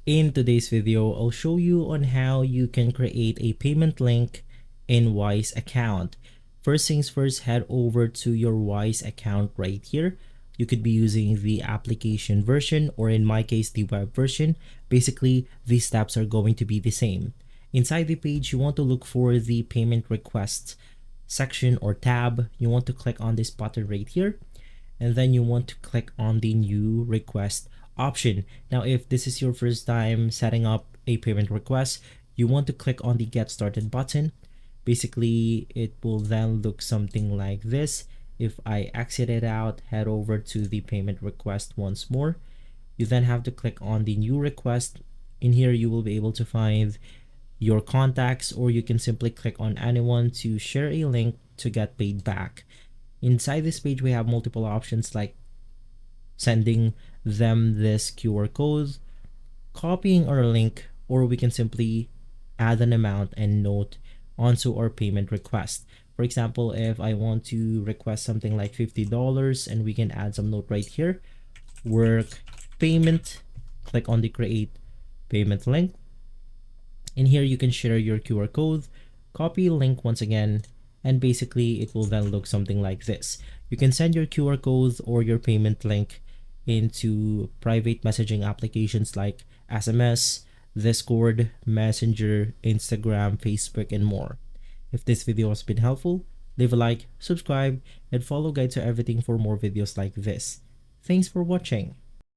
In today's video, I'll show you on how you can create a payment link in Wise account. First things first, head over to your Wise account right here. You could be using the application version or in my case, the web version. Basically, these steps are going to be the same. Inside the page, you want to look for the payment request section or tab. You want to click on this button right here, and then you want to click on the new request option. Now, if this is your first time setting up a payment request, you want to click on the get started button. Basically, it will then look something like this. If I exit it out, head over to the payment request once more, you then have to click on the new request. In here, you will be able to find your contacts, or you can simply click on anyone to share a link to get paid back. Inside this page, we have multiple options like sending them this QR code, copying our link, or we can simply add an amount and note onto our payment request. For example, if I want to request something like $50, and we can add some note right here, work payment, click on the create payment link. In here, you can share your QR code, copy link once again, and basically it will then look something like this. You can send your QR code or your payment link into private messaging applications like SMS, Discord, Messenger, Instagram, Facebook, and more. If this video has been helpful, leave a like, subscribe, and follow Guide to Everything for more videos like this. Thanks for watching.